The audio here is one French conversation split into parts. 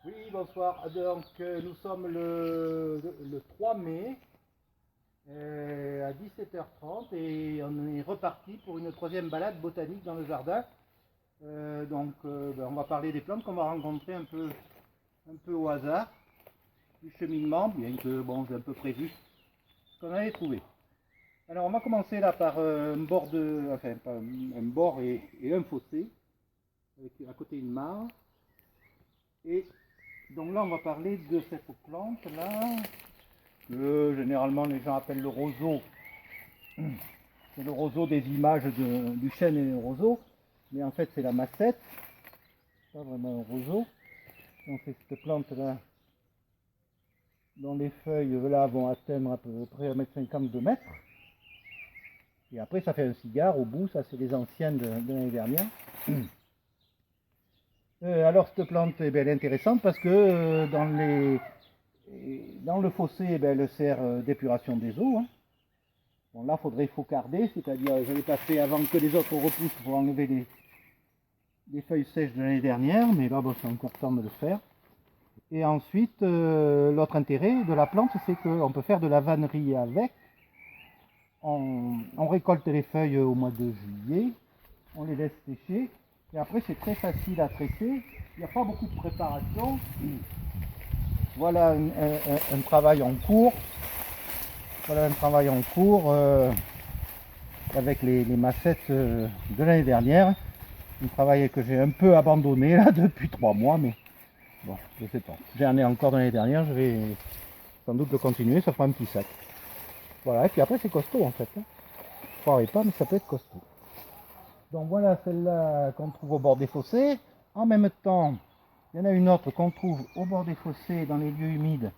Oui, bonsoir. Donc, nous sommes le 3 mai à 17h30 et on est reparti pour une troisième balade botanique dans le jardin. On va parler des plantes qu'on va rencontrer un peu au hasard du cheminement, bien que bon, j'ai un peu prévu ce qu'on allait trouver. Alors, on va commencer là par un bord un bord et un fossé avec à côté une mare. Et donc là, on va parler de cette plante-là, que généralement les gens appellent le roseau. C'est le roseau des images du chêne et du roseau, mais en fait c'est la massette, pas vraiment un roseau. Donc c'est cette plante-là, dont les feuilles là vont atteindre à peu près 1,50 m, 2 mètres. Et après ça fait un cigare au bout, ça c'est les anciennes de l'année dernière. Alors cette plante elle est intéressante parce que dans le fossé elle sert d'épuration des eaux. Hein. Bon là il faudrait faucarder, c'est-à-dire je l'ai pas fait avant que les autres repoussent pour enlever les feuilles sèches de l'année dernière, mais là bon, c'est encore temps de le faire. Et ensuite l'autre intérêt de la plante c'est qu'on peut faire de la vannerie avec. On récolte les feuilles au mois de juillet, on les laisse sécher. Et après, c'est très facile à traiter. Il n'y a pas beaucoup de préparation. Voilà un travail en cours. Voilà un travail en cours avec les massettes de l'année dernière. Un travail que j'ai un peu abandonné là depuis 3 mois, mais bon, je sais pas. J'en ai encore de l'année dernière, je vais sans doute le continuer, ça fera un petit sac. Voilà, et puis après c'est costaud en fait. Hein. Vous ne croirez pas, mais ça peut être costaud. Donc voilà celle-là qu'on trouve au bord des fossés. En même temps, il y en a une autre qu'on trouve au bord des fossés dans les lieux humides.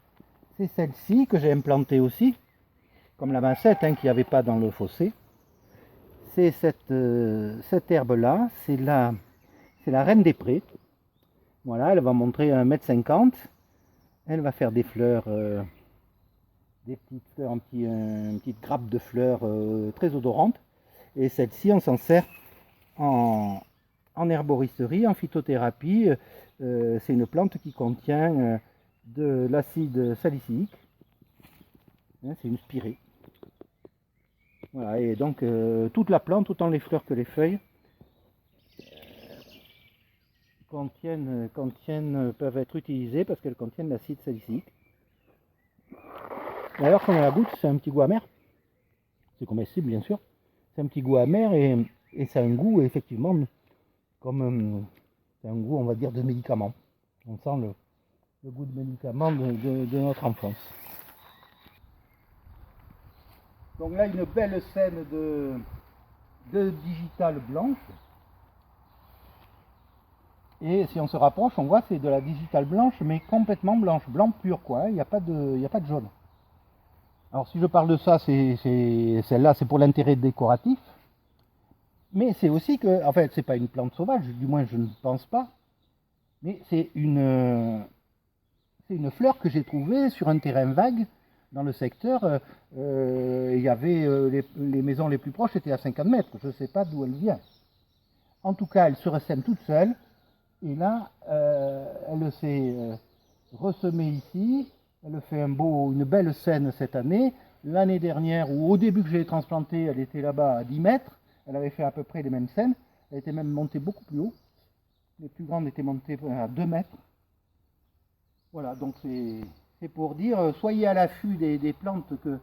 C'est celle-ci que j'ai implantée aussi, comme la massette qu'il n'y avait pas dans le fossé. C'est cette herbe-là, c'est la reine des prés. Voilà, elle va montrer 1,50 m. Elle va faire des fleurs, des petites fleurs, une petite grappe de fleurs très odorantes. Et celle-ci, on s'en sert en herboristerie, en phytothérapie. C'est une plante qui contient de l'acide salicylique. C'est une spirée. Voilà, et donc toute la plante, autant les fleurs que les feuilles, peuvent être utilisées parce qu'elles contiennent l'acide salicylique. D'ailleurs, quand on la goûte, c'est un petit goût amer. C'est comestible, bien sûr. C'est un petit goût amer et ça a un goût, effectivement, comme c'est un goût, on va dire, de médicament. On sent le goût de médicament de notre enfance. Donc là, une belle scène de digitale blanche. Et si on se rapproche, on voit que c'est de la digitale blanche, mais complètement blanche, blanc pur, quoi. Il n'y a pas de jaune. Alors si je parle de ça, celle-là, c'est pour l'intérêt décoratif. Mais c'est aussi que, en fait, c'est pas une plante sauvage, du moins je ne pense pas. Mais c'est une fleur que j'ai trouvée sur un terrain vague dans le secteur. Il y avait les maisons les plus proches étaient à 50 mètres. Je ne sais pas d'où elle vient. En tout cas, elle se ressème toute seule. Et là, elle s'est ressemée ici. Elle fait une belle scène cette année. L'année dernière, ou au début que je l'ai transplantée, elle était là-bas à 10 mètres. Elle avait fait à peu près les mêmes scènes. Elle était même montée beaucoup plus haut. Les plus grandes étaient montées à 2 mètres. Voilà, donc c'est pour dire, soyez à l'affût des plantes que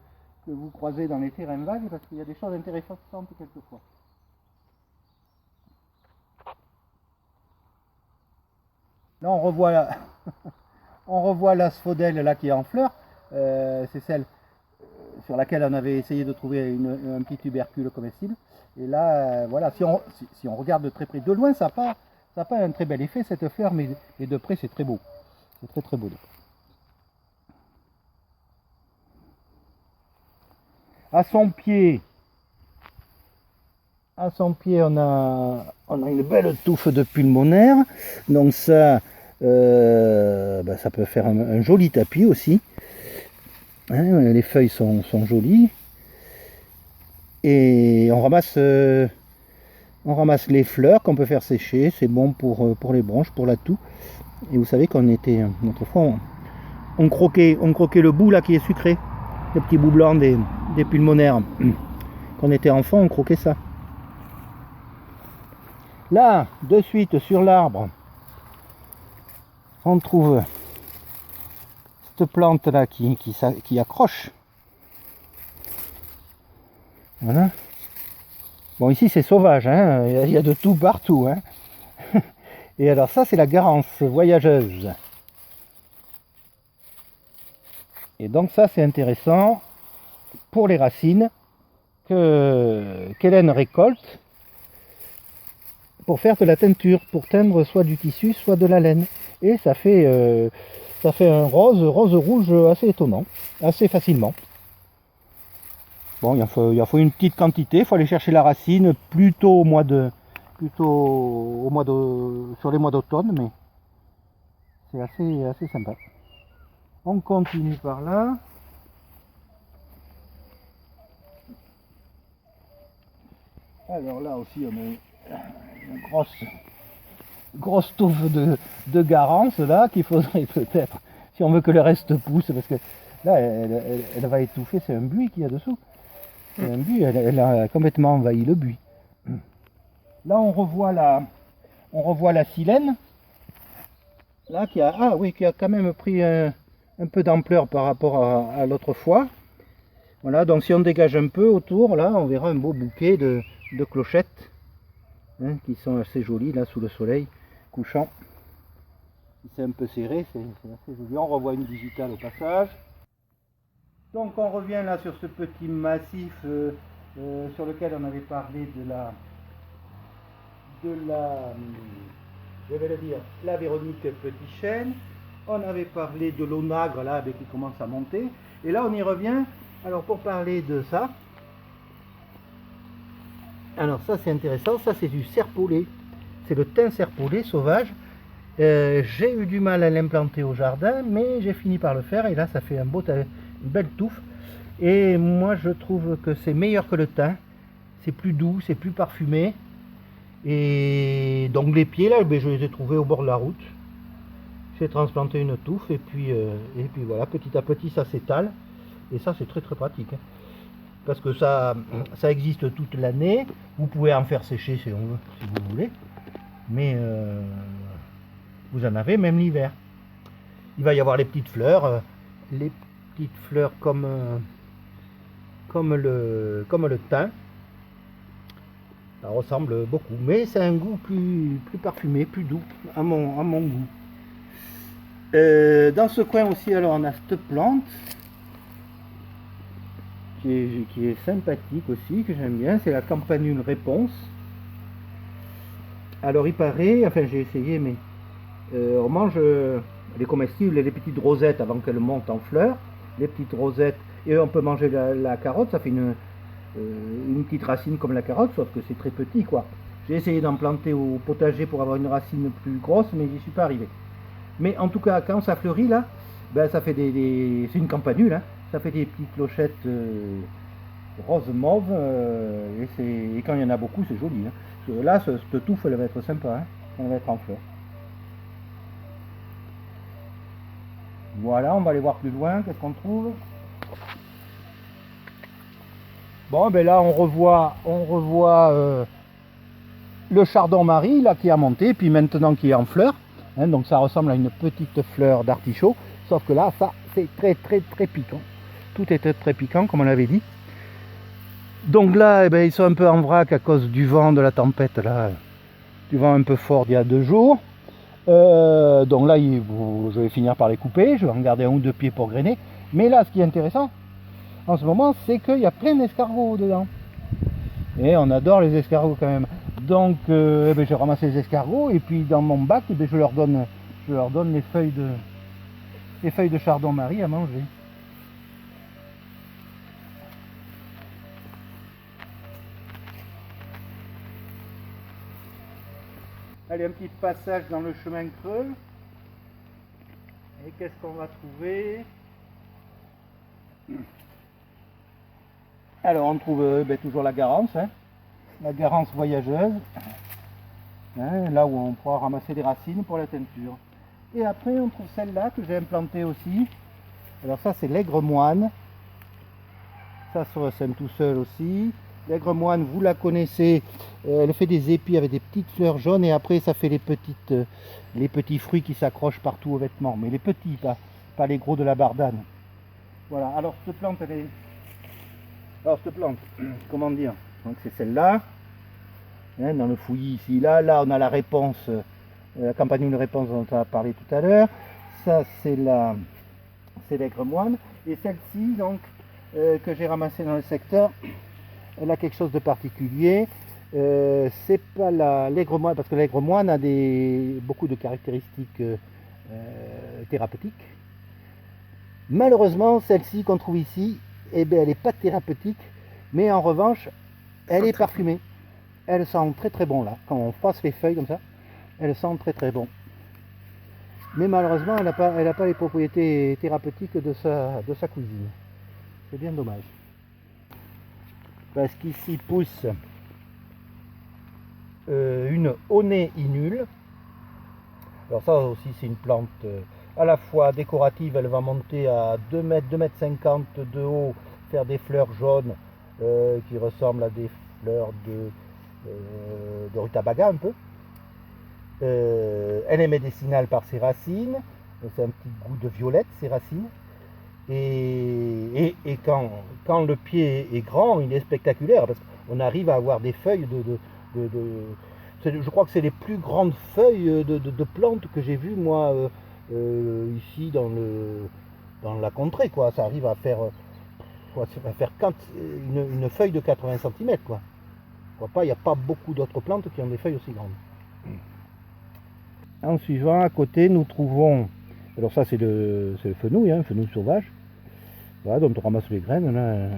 vous croisez dans les terrains vagues, parce qu'il y a des choses intéressantes quelquefois. Là, on revoit l'asphodèle là qui est en fleur. C'est celle sur laquelle on avait essayé de trouver un petit tubercule comestible. Et là, voilà, si on regarde de très près, de loin, ça n'a pas un très bel effet cette fleur, mais de près, c'est très beau. C'est très très beau. À son pied, on a une belle touffe de pulmonaire. Donc ça, ça peut faire un joli tapis aussi. Hein, les feuilles sont jolies. Et on ramasse les fleurs qu'on peut faire sécher. C'est bon pour les bronches, pour la toux. Et vous savez qu'on était, notre fois, on croquait le bout là qui est sucré, le petit bout blanc des pulmonaires. Quand on était enfant, on croquait ça. Là, de suite sur l'arbre, on trouve cette plante là qui accroche. Voilà. Bon, ici c'est sauvage, hein, il y a de tout partout. Hein. Et alors ça c'est la garance voyageuse. Et donc ça c'est intéressant pour les racines qu'Hélène récolte pour faire de la teinture, pour teindre soit du tissu, soit de la laine. Et ça fait un rose-rouge assez étonnant, assez facilement. Bon, il faut une petite quantité, il faut aller chercher la racine plutôt sur les mois d'automne, mais c'est assez sympa. On continue par là. Alors là aussi on a une grosse touffe de garance là qu'il faudrait peut-être, si on veut que le reste pousse, parce que là elle va étouffer, c'est un buis qu'il y a dessous. C'est un buis, elle a complètement envahi le buis. Là on revoit la silène, là qui a quand même pris un peu d'ampleur par rapport à l'autre fois. Voilà, donc si on dégage un peu autour, là on verra un beau bouquet de clochettes, hein, qui sont assez jolies là sous le soleil couchant. C'est un peu serré, c'est assez joli. On revoit une digitale au passage. Donc on revient là sur ce petit massif sur lequel on avait parlé de la je vais le dire, la Véronique Petit Chêne. On avait parlé de l'onagre là qui commence à monter. Et là on y revient. Alors pour parler de ça, alors ça c'est intéressant, ça c'est du serpolet. C'est le thym serpolet sauvage. J'ai eu du mal à l'implanter au jardin, mais j'ai fini par le faire et là ça fait une belle touffe. Et moi je trouve que c'est meilleur que le thym. C'est plus doux, c'est plus parfumé. Et donc les pieds là, je les ai trouvés au bord de la route. J'ai transplanté une touffe et puis voilà, petit à petit ça s'étale. Et ça c'est très pratique. Hein. Parce que ça existe toute l'année. Vous pouvez en faire sécher si vous voulez. Mais vous en avez même l'hiver. Il va y avoir les petites fleurs comme le thym. Ça ressemble beaucoup, mais c'est un goût plus parfumé, plus doux à mon goût. Dans ce coin aussi, alors on a cette plante qui est sympathique aussi, que j'aime bien, c'est la campanule réponse. Alors il paraît, enfin j'ai essayé, mais on mange les comestibles, les petites rosettes avant qu'elles montent en fleurs, les petites rosettes, et on peut manger la carotte, ça fait une petite racine comme la carotte, sauf que c'est très petit quoi. J'ai essayé d'en planter au potager pour avoir une racine plus grosse, mais j'y suis pas arrivé. Mais en tout cas, quand ça fleurit là, ben ça fait c'est une campanule, hein, ça fait des petites clochettes rose mauve, et quand il y en a beaucoup, c'est joli. Hein. Là, cette touffe, elle va être sympa, hein, elle va être en fleurs. Voilà, on va aller voir plus loin, qu'est-ce qu'on trouve. Bon, ben là, on revoit le chardon-marie là qui a monté, puis maintenant qui est en fleur. Hein, donc ça ressemble à une petite fleur d'artichaut, sauf que là, ça, c'est très piquant. Tout est très piquant, comme on l'avait dit. Donc là, eh ben, ils sont un peu en vrac à cause du vent, de la tempête, là, du vent un peu fort d'il y a 2 jours. Donc là, je vais finir par les couper, je vais en garder 1 ou 2 pieds pour grainer. Mais là, ce qui est intéressant, en ce moment, c'est qu'il y a plein d'escargots dedans. Et on adore les escargots quand même. Donc eh ben, j'ai ramassé les escargots et puis dans mon bac, eh ben, je leur donne les feuilles de chardon-marie à manger. Allez, un petit passage dans le chemin creux. Et qu'est-ce qu'on va trouver? Alors on trouve toujours la garance, hein, la garance voyageuse, hein, là où on pourra ramasser des racines pour la teinture. Et après on trouve celle-là que j'ai implantée aussi. Alors ça c'est l'aigre moine. Ça se ressème tout seul aussi. L'aigre moine, vous la connaissez, elle fait des épis avec des petites fleurs jaunes et après ça fait les petits fruits qui s'accrochent partout aux vêtements. Mais les petits, pas les gros de la bardane. Voilà, alors cette plante, elle est... Alors cette plante, comment dire? Donc c'est celle-là, hein, dans le fouillis ici. Là on a la réponse, la campanule réponse dont on a parlé tout à l'heure. Ça c'est l'aigre moine. Et celle-ci, donc, que j'ai ramassée dans le secteur, elle a quelque chose de particulier. C'est pas l'aigre moine, parce que l'aigre moine a beaucoup de caractéristiques thérapeutiques. Malheureusement, celle-ci qu'on trouve ici, eh bien, elle n'est pas thérapeutique, mais en revanche, elle est parfumée. Elle sent très très bon là. Quand on passe les feuilles comme ça, elle sent très très bon. Mais malheureusement, elle n'a pas les propriétés thérapeutiques de sa cuisine. C'est bien dommage. Parce qu'ici pousse une Honey inule. Alors ça aussi c'est une plante à la fois décorative, elle va monter à 2 mètres, 2,50 m de haut, faire des fleurs jaunes qui ressemblent à des fleurs de rutabaga un peu. Elle est médicinale par ses racines, c'est un petit goût de violette ces racines. Et quand le pied est grand, il est spectaculaire parce qu'on arrive à avoir des feuilles je crois que c'est les plus grandes feuilles de plantes que j'ai vues moi ici dans la contrée quoi. Ça arrive à faire une feuille de 80 cm quoi. Il n'y a pas beaucoup d'autres plantes qui ont des feuilles aussi grandes. En suivant, à côté, nous trouvons, alors ça c'est le fenouil, hein, fenouil sauvage, voilà, dont on ramasse les graines là,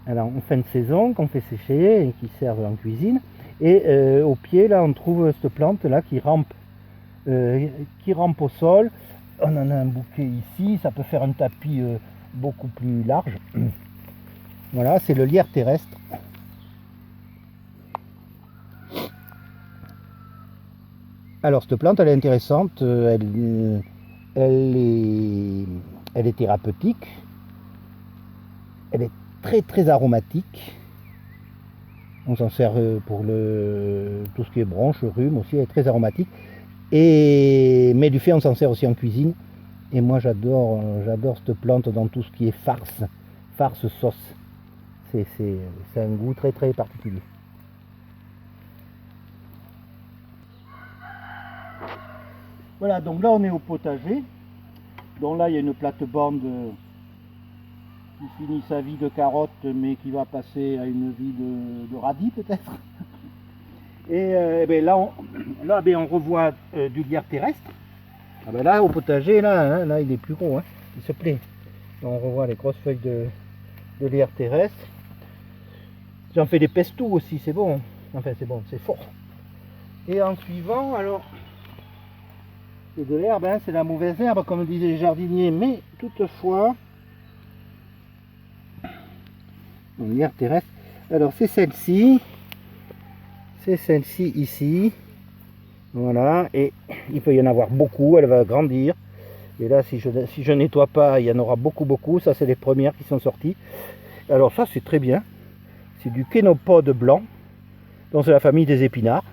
alors, en fin de saison, qu'on fait sécher et qui servent en cuisine. Et au pied, là, on trouve cette plante là qui rampe au sol. On en a un bouquet ici, ça peut faire un tapis beaucoup plus large. Voilà, c'est le lierre terrestre. Alors cette plante, elle est intéressante, elle est thérapeutique, elle est très très aromatique. On s'en sert pour tout ce qui est bronche, rhume aussi, elle est très aromatique. Mais du fait, on s'en sert aussi en cuisine. Et moi j'adore cette plante dans tout ce qui est farce sauce. C'est un goût très très particulier. Voilà, donc là on est au potager. Donc là il y a une plate-bande qui finit sa vie de carotte mais qui va passer à une vie de radis peut-être. Et ben là on revoit du lierre terrestre. Ah ben là au potager là il est plus gros, hein, il se plaît. Là, on revoit les grosses feuilles de lierre terrestre. J'en fais des pestous aussi, c'est bon. Enfin c'est bon, c'est fort. Et en suivant alors, c'est de l'herbe, hein, c'est la mauvaise herbe comme disaient les jardiniers, mais toutefois, lierre terrestre. Alors c'est celle-ci ici, voilà, et il peut y en avoir beaucoup, elle va grandir. Et là si je nettoie pas, il y en aura beaucoup. Ça c'est les premières qui sont sorties. Alors ça c'est très bien, c'est du kénopode blanc, donc c'est la famille des épinards,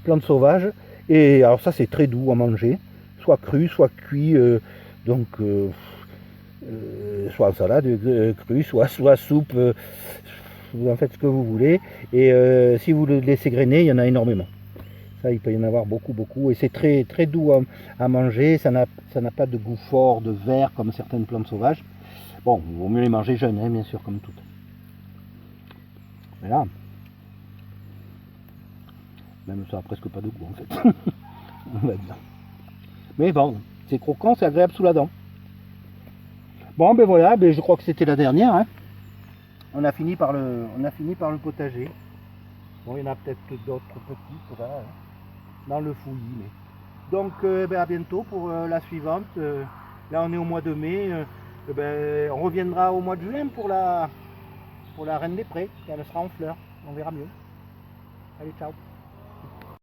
plante sauvage. Et alors ça c'est très doux à manger, soit cru, soit cuit, soit en salade crue, soit soupe, vous en faites ce que vous voulez. Et si vous le laissez grainer, il y en a énormément. Ça, il peut y en avoir beaucoup. Et c'est très, très doux à manger, ça n'a pas de goût fort, de vert comme certaines plantes sauvages. Bon, il vaut mieux les manger jeunes, hein, bien sûr, comme toutes. Voilà. Même ça n'a presque pas de goût en fait. On va dire. Mais bon, c'est croquant, c'est agréable sous la dent. Bon ben voilà, ben je crois que c'était la dernière. Hein. On a fini par le potager. Bon, il y en a peut-être d'autres petites là, hein, dans le fouillis. Mais... Donc ben à bientôt pour la suivante. Là on est au mois de mai. Ben, on reviendra au mois de juin pour la reine des prés. Elle sera en fleurs. On verra mieux. Allez, ciao.